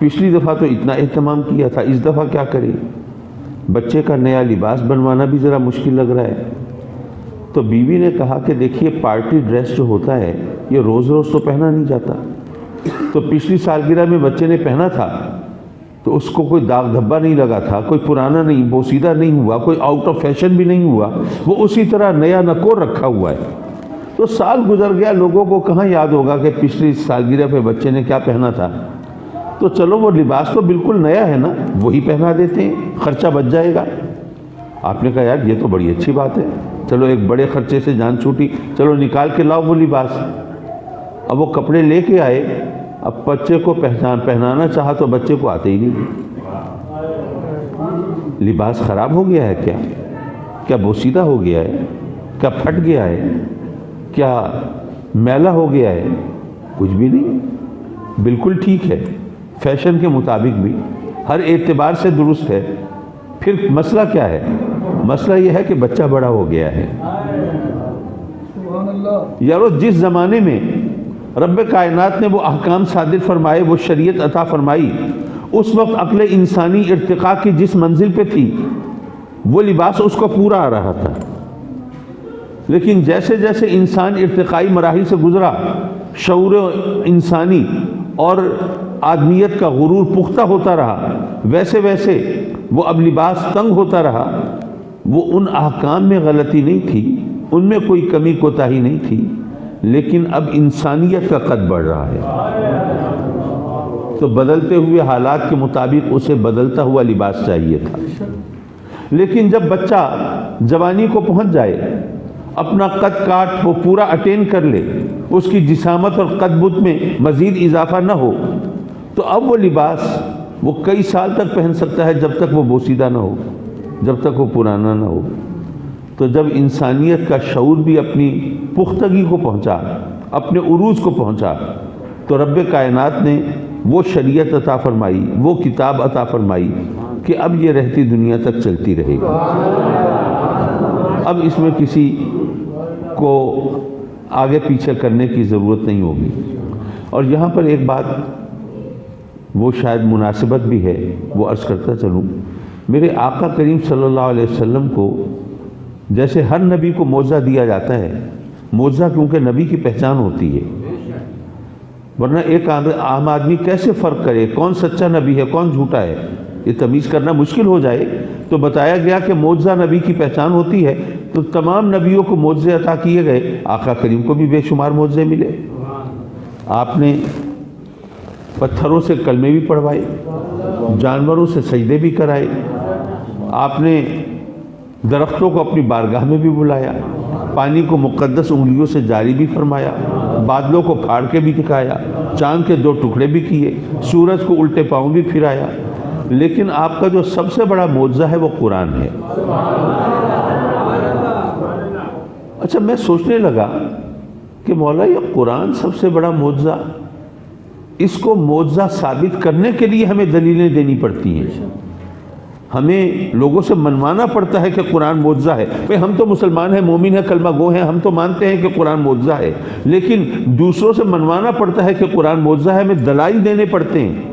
پچھلی دفعہ تو اتنا اہتمام کیا تھا، اس دفعہ کیا کرے؟ بچے کا نیا لباس بنوانا بھی ذرا مشکل لگ رہا ہے۔ تو بیوی نے کہا کہ دیکھیے پارٹی ڈریس جو ہوتا ہے یہ روز روز تو پہنا نہیں جاتا، تو پچھلی سالگرہ میں بچے نے پہنا تھا تو اس کو کوئی داغ دھبا نہیں لگا تھا، کوئی پرانا نہیں، بوسیدہ نہیں ہوا، کوئی آؤٹ آف فیشن بھی نہیں ہوا، وہ اسی طرح نیا نکور رکھا ہوا ہے۔ تو سال گزر گیا، لوگوں کو کہاں یاد ہوگا کہ پچھلی سالگرہ پہ بچے نے کیا پہنا تھا؟ تو چلو وہ لباس تو بالکل نیا ہے نا، وہی پہنا دیتے ہیں، خرچہ بچ جائے گا۔ آپ نے کہا یار یہ تو بڑی اچھی بات ہے، چلو ایک بڑے خرچے سے جان چھوٹی، چلو نکال کے لاؤ وہ لباس۔ اب وہ کپڑے لے کے آئے، اب بچے کو پہنانا چاہا تو بچے کو آتے ہی نہیں۔ لباس خراب ہو گیا ہے کیا بوسیدہ ہو گیا ہے؟ کیا پھٹ گیا ہے؟ کیا میلا ہو گیا ہے؟ کچھ بھی نہیں، بالکل ٹھیک ہے، فیشن کے مطابق بھی ہر اعتبار سے درست ہے۔ پھر مسئلہ کیا ہے؟ مسئلہ یہ ہے کہ بچہ بڑا ہو گیا ہے۔ یارو جس زمانے میں رب کائنات نے وہ احکام صادر فرمائے، وہ شریعت عطا فرمائی، اس وقت عقل انسانی ارتقاء کی جس منزل پہ تھی وہ لباس اس کو پورا آ رہا تھا، لیکن جیسے جیسے انسان ارتقائی مراحل سے گزرا، شعور انسانی اور آدمیت کا غرور پختہ ہوتا رہا، ویسے ویسے وہ اب لباس تنگ ہوتا رہا۔ وہ ان احکام میں غلطی نہیں تھی، ان میں کوئی کمی کوتاہی نہیں تھی، لیکن اب انسانیت کا قد بڑھ رہا ہے، تو بدلتے ہوئے حالات کے مطابق اسے بدلتا ہوا لباس چاہیے تھا۔ لیکن جب بچہ جوانی کو پہنچ جائے، اپنا قد کاٹ وہ پورا اٹین کر لے، اس کی جسامت اور قد بت میں مزید اضافہ نہ ہو، تو اب وہ لباس وہ کئی سال تک پہن سکتا ہے، جب تک وہ بوسیدہ نہ ہو، جب تک وہ پرانا نہ ہو۔ تو جب انسانیت کا شعور بھی اپنی پختگی کو پہنچا، اپنے عروج کو پہنچا، تو رب کائنات نے وہ شریعت عطا فرمائی، وہ کتاب عطا فرمائی کہ اب یہ رہتی دنیا تک چلتی رہے گی۔ اب اس میں کسی کو آگے پیچھے کرنے کی ضرورت نہیں ہوگی۔ اور یہاں پر ایک بات وہ شاید مناسبت بھی ہے، وہ عرض کرتا چلوں، میرے آقا کریم صلی اللہ علیہ وسلم کو جیسے ہر نبی کو معجزہ دیا جاتا ہے، معجزہ کیونکہ نبی کی پہچان ہوتی ہے، ورنہ ایک عام آدمی کیسے فرق کرے کون سچا نبی ہے کون جھوٹا ہے؟ یہ تمیز کرنا مشکل ہو جائے۔ تو بتایا گیا کہ معجزہ نبی کی پہچان ہوتی ہے، تو تمام نبیوں کو معجزے عطا کیے گئے، آقا کریم کو بھی بے شمار معجزے ملے۔ آپ نے پتھروں سے کلمے بھی پڑھوائے، جانوروں سے سجدے بھی کرائے، آپ نے درختوں کو اپنی بارگاہ میں بھی بلایا، پانی کو مقدس انگلیوں سے جاری بھی فرمایا، بادلوں کو پھاڑ کے بھی دکھایا، چاند کے 2 ٹکڑے بھی کیے، سورج کو الٹے پاؤں بھی پھرایا۔ لیکن آپ کا جو سب سے بڑا معجزہ ہے وہ قرآن ہے۔ اچھا میں سوچنے لگا کہ مولا یہ قرآن سب سے بڑا معجزہ، اس کو معجزہ ثابت کرنے کے لیے ہمیں دلیلیں دینی پڑتی ہیں، ہمیں لوگوں سے منوانا پڑتا ہے کہ قرآن معجزہ ہے۔ بھئی ہم تو مسلمان ہیں، مومن ہیں، کلمہ گو ہیں، ہم تو مانتے ہیں کہ قرآن معجزہ ہے، لیکن دوسروں سے منوانا پڑتا ہے کہ قرآن معجزہ ہے، ہمیں دلائل دینے پڑتے ہیں۔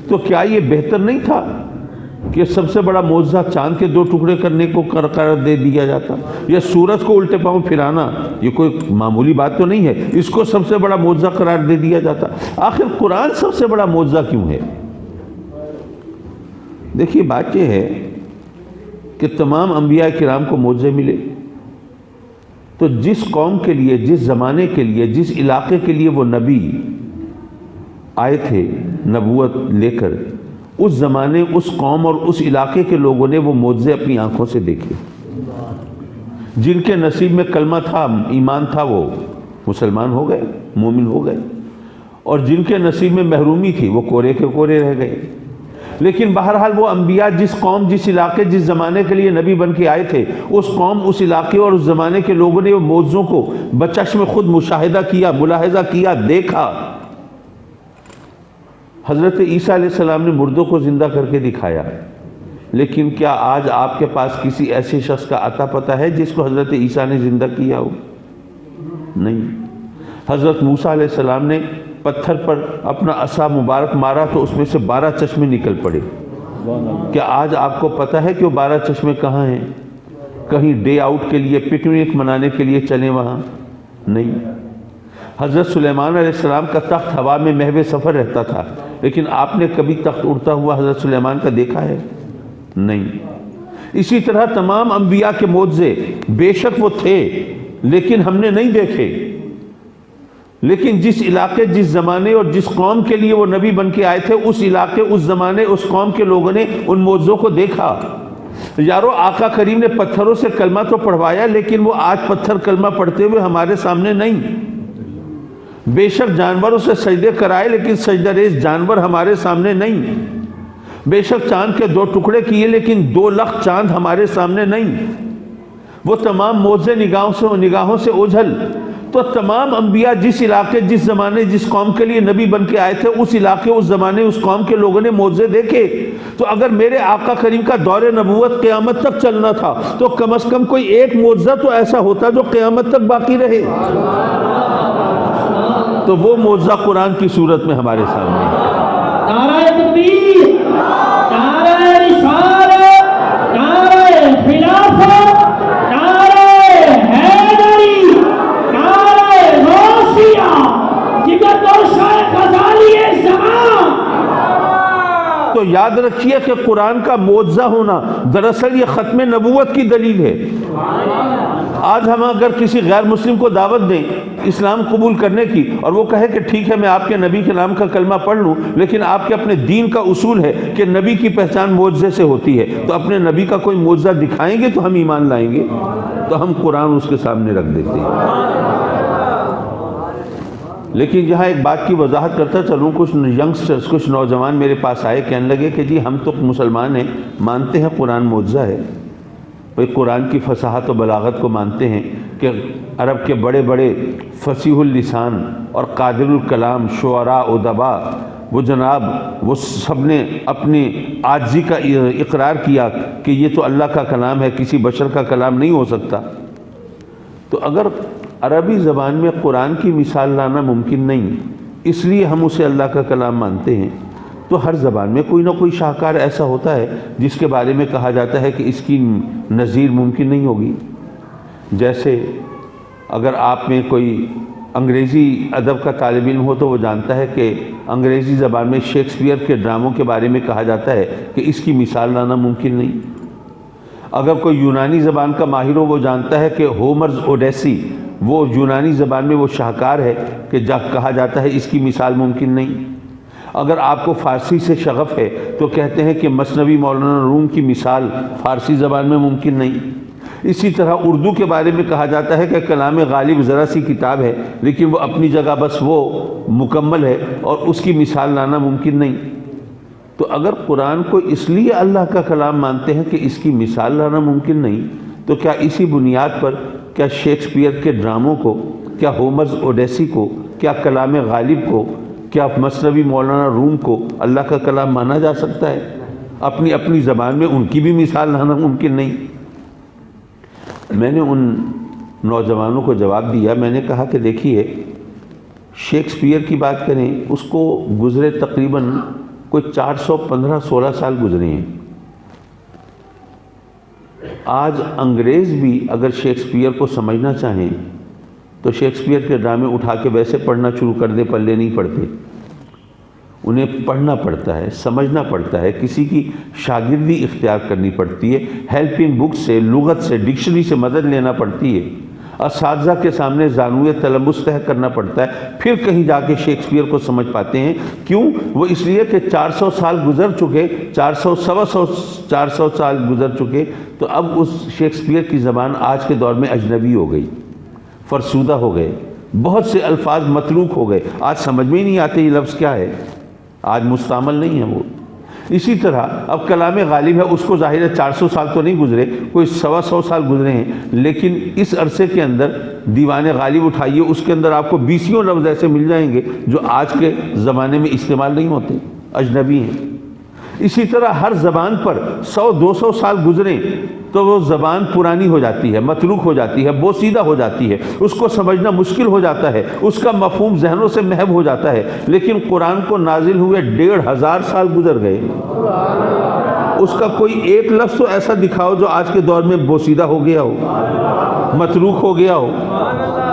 تو کیا یہ بہتر نہیں تھا کہ سب سے بڑا معجزہ چاند کے 2 ٹکڑے کرنے کو قرار دے دیا جاتا، یا سورج کو الٹے پاؤں پھرانا؟ یہ کوئی معمولی بات تو نہیں ہے، اس کو سب سے بڑا معجزہ قرار دے دیا جاتا۔ آخر قرآن سب سے بڑا معجزہ کیوں ہے؟ دیکھیے بات یہ ہے کہ تمام انبیاء کرام کو معجزے ملے، تو جس قوم کے لیے، جس زمانے کے لیے، جس علاقے کے لیے وہ نبی آئے تھے نبوت لے کر، اس زمانے، اس قوم اور اس علاقے کے لوگوں نے وہ معجزے اپنی آنکھوں سے دیکھے۔ جن کے نصیب میں کلمہ تھا، ایمان تھا، وہ مسلمان ہو گئے، مومن ہو گئے، اور جن کے نصیب میں محرومی تھی وہ کورے کے کورے رہ گئے۔ لیکن بہرحال وہ انبیاء جس قوم، جس علاقے، جس زمانے کے لیے نبی بن کے آئے تھے، اس قوم، اس علاقے اور اس زمانے کے لوگوں نے وہ معجزوں کو بچشم خود مشاہدہ کیا، ملاحظہ کیا، دیکھا۔ حضرت عیسیٰ علیہ السلام نے مردوں کو زندہ کر کے دکھایا، لیکن کیا آج آپ کے پاس کسی ایسے شخص کا عطا پتہ ہے جس کو حضرت عیسیٰ نے زندہ کیا ہو؟ نہیں۔ حضرت موسیٰ علیہ السلام نے پتھر پر اپنا عصا مبارک مارا تو اس میں سے 12 چشمے نکل پڑے. کیا آج آپ کو پتہ ہے کہ وہ 12 چشمے کہاں ہیں؟ کہیں ڈے آؤٹ کے لیے پکنک منانے کے لیے چلیں وہاں؟ نہیں. حضرت سلیمان علیہ السلام کا تخت ہوا میں محو سفر رہتا تھا، لیکن آپ نے کبھی تخت اڑتا ہوا حضرت سلیمان کا دیکھا ہے؟ نہیں. اسی طرح تمام انبیاء کے معجزے بے شک وہ تھے لیکن ہم نے نہیں دیکھے، لیکن جس علاقے، جس زمانے اور جس قوم کے لیے وہ نبی بن کے آئے تھے، اس علاقے، اس زمانے، اس قوم کے لوگوں نے ان معجزوں کو دیکھا. یارو آقا کریم نے پتھروں سے کلمہ تو پڑھوایا، لیکن وہ آج پتھر کلمہ پڑھتے ہوئے ہمارے سامنے نہیں. بے شک جانوروں سے سجدے کرائے، لیکن سجدہ ریز جانور ہمارے سامنے نہیں. بے شک چاند کے 2 ٹکڑے کیے، لیکن 2 لخت چاند ہمارے سامنے نہیں. وہ تمام معجزے نگاہوں سے اوجھل. تو تمام انبیاء جس علاقے، جس زمانے، جس قوم کے لیے نبی بن کے آئے تھے، اس علاقے، اس زمانے، اس قوم کے لوگوں نے معجزے دیکھے. تو اگر میرے آقا کریم کا دور نبوت قیامت تک چلنا تھا تو کم از کم کوئی ایک معجزہ تو ایسا ہوتا جو قیامت تک باقی رہے. تو وہ معجزہ قرآن کی صورت میں ہمارے سامنے ہے. نعرہ تکبیر، نعرہ رسالت، نعرہ خلافت، نعرہ حیدری، نعرہ غوثیہ، جگت و شیخ غزالی زمان. تو یاد رکھیے کہ قرآن کا معجزہ ہونا دراصل یہ ختم نبوت کی دلیل ہے. آج ہم اگر کسی غیر مسلم کو دعوت دیں اسلام قبول کرنے کی، اور وہ کہے کہ ٹھیک ہے میں آپ کے نبی کے نام کا کلمہ پڑھ لوں، لیکن آپ کے اپنے دین کا اصول ہے کہ نبی کی پہچان معجزے سے ہوتی ہے، تو اپنے نبی کا کوئی معجزہ دکھائیں گے تو ہم ایمان لائیں گے. تو ہم قرآن اس کے سامنے رکھ دیتے ہیں. لیکن یہاں ایک بات کی وضاحت کرتا چلوں. کچھ ینگسٹرز، کچھ نوجوان میرے پاس آئے، کہنے لگے کہ جی ہم تو مسلمان ہیں، مانتے ہیں قرآن معجزہ ہے، قرآن کی فصاحت و بلاغت کو مانتے ہیں کہ عرب کے بڑے بڑے فصیح اللسان اور قادر الکلام شعراء ادباء، وہ جناب وہ سب نے اپنی عاجزی کا اقرار کیا کہ یہ تو اللہ کا کلام ہے، کسی بشر کا کلام نہیں ہو سکتا. تو اگر عربی زبان میں قرآن کی مثال لانا ممکن نہیں، اس لیے ہم اسے اللہ کا کلام مانتے ہیں، تو ہر زبان میں کوئی نہ کوئی شاہکار ایسا ہوتا ہے جس کے بارے میں کہا جاتا ہے کہ اس کی نظیر ممکن نہیں ہوگی. جیسے اگر آپ میں کوئی انگریزی ادب کا طالب علم ہو تو وہ جانتا ہے کہ انگریزی زبان میں شیکسپیئر کے ڈراموں کے بارے میں کہا جاتا ہے کہ اس کی مثال لانا ممکن نہیں. اگر کوئی یونانی زبان کا ماہر ہو وہ جانتا ہے کہ ہومرز اوڈیسی وہ یونانی زبان میں وہ شاہکار ہے کہ کہا جاتا ہے اس کی مثال ممکن نہیں. اگر آپ کو فارسی سے شغف ہے تو کہتے ہیں کہ مثنوی مولانا روم کی مثال فارسی زبان میں ممکن نہیں. اسی طرح اردو کے بارے میں کہا جاتا ہے کہ کلام غالب ذرا سی کتاب ہے، لیکن وہ اپنی جگہ بس وہ مکمل ہے اور اس کی مثال لانا ممکن نہیں. تو اگر قرآن کو اس لیے اللہ کا کلام مانتے ہیں کہ اس کی مثال لانا ممکن نہیں، تو کیا اسی بنیاد پر کیا شیکسپیئر کے ڈراموں کو، کیا ہومرز اوڈیسی کو، کیا کلام غالب کو، کیا مثنوی مولانا روم کو اللہ کا کلام مانا جا سکتا ہے؟ اپنی اپنی زبان میں ان کی بھی مثال لانا ممکن نہیں. میں نے ان نوجوانوں کو جواب دیا، میں نے کہا کہ دیکھیے شیکسپیئر کی بات کریں، اس کو گزرے تقریباً کوئی 415-16 سال گزرے ہیں. آج انگریز بھی اگر شیکسپیئر کو سمجھنا چاہیں تو شیکسپیئر کے ڈرامے اٹھا کے ویسے پڑھنا شروع کر دیں، پلے نہیں پڑتے. انہیں پڑھنا پڑتا ہے، سمجھنا پڑتا ہے، کسی کی شاگردی اختیار کرنی پڑتی ہے، ہیلپنگ بک سے، لغت سے، ڈکشنری سے مدد لینا پڑتی ہے، اساتذہ کے سامنے زانوئے تلمس طے کرنا پڑتا ہے، پھر کہیں جا کے شیکسپیئر کو سمجھ پاتے ہیں. کیوں؟ وہ اس لیے کہ 400 سال گزر چکے، 400 سال گزر چکے، تو اب اس شیکسپیئر کی زبان آج کے دور میں اجنبی ہو گئی، فرسودہ ہو گئے، بہت سے الفاظ متروک ہو گئے، آج سمجھ میں ہی نہیں آتے یہ لفظ کیا ہے، آج مستعمل نہیں ہے وہ. اسی طرح اب کلام غالب ہے، اس کو ظاہر ہے 400 سال تو نہیں گزرے، کوئی 125 سال گزرے ہیں، لیکن اس عرصے کے اندر دیوان غالب اٹھائیے، اس کے اندر آپ کو 20 لفظ ایسے مل جائیں گے جو آج کے زمانے میں استعمال نہیں ہوتے، اجنبی ہیں. اسی طرح ہر زبان پر 100-200 سال گزرے تو وہ زبان پرانی ہو جاتی ہے، متروک ہو جاتی ہے، بوسیدہ ہو جاتی ہے، اس کو سمجھنا مشکل ہو جاتا ہے، اس کا مفہوم ذہنوں سے محو ہو جاتا ہے۔ لیکن قرآن کو نازل ہوئے 1500 سال گزر گئے، اس کا کوئی ایک لفظ تو ایسا دکھاؤ جو آج کے دور میں بوسیدہ ہو گیا ہو، متروک ہو گیا ہو،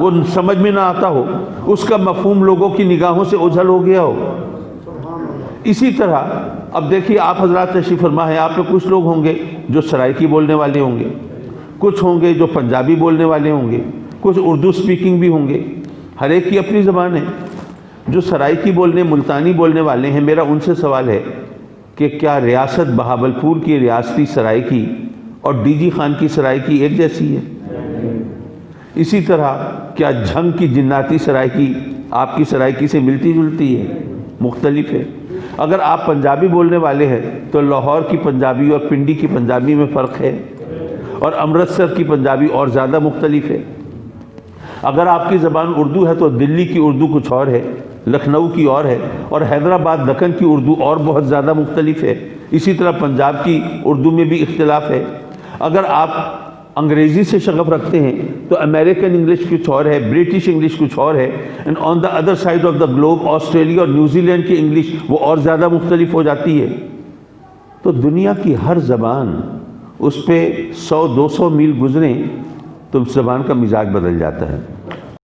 وہ سمجھ میں نہ آتا ہو، اس کا مفہوم لوگوں کی نگاہوں سے اوجھل ہو گیا ہو۔ اسی طرح اب دیکھیے آپ حضرات تشریف فرما ہے، آپ میں کچھ لوگ ہوں گے جو سرائکی بولنے والے ہوں گے، کچھ ہوں گے جو پنجابی بولنے والے ہوں گے، کچھ اردو سپیکنگ بھی ہوں گے، ہر ایک کی اپنی زبان ہے۔ جو سرائکی بولنے، ملتانی بولنے والے ہیں، میرا ان سے سوال ہے کہ کیا ریاست بہاولپور کی ریاستی سرائکی اور ڈی جی خان کی سرائکی ایک جیسی ہے؟ اسی طرح کیا جھنگ کی جناتی سرائکی آپ کی سرائکی سے ملتی جلتی ہے؟ مختلف ہے۔ اگر آپ پنجابی بولنے والے ہیں تو لاہور کی پنجابی اور پنڈی کی پنجابی میں فرق ہے، اور امرتسر کی پنجابی اور زیادہ مختلف ہے۔ اگر آپ کی زبان اردو ہے تو دلی کی اردو کچھ اور ہے، لکھنؤ کی اور ہے، اور حیدرآباد دکن کی اردو اور بہت زیادہ مختلف ہے۔ اسی طرح پنجاب کی اردو میں بھی اختلاف ہے۔ اگر آپ انگریزی سے شغف رکھتے ہیں تو امریکن انگلش کچھ اور ہے، برٹش انگلش کچھ اور ہے، and on the other side of the globe Australia اور نیوزی لینڈ کی انگلش وہ اور زیادہ مختلف ہو جاتی ہے۔ تو دنیا کی ہر زبان، اس پہ 100-200 میل گزریں تو زبان کا مزاج بدل جاتا ہے۔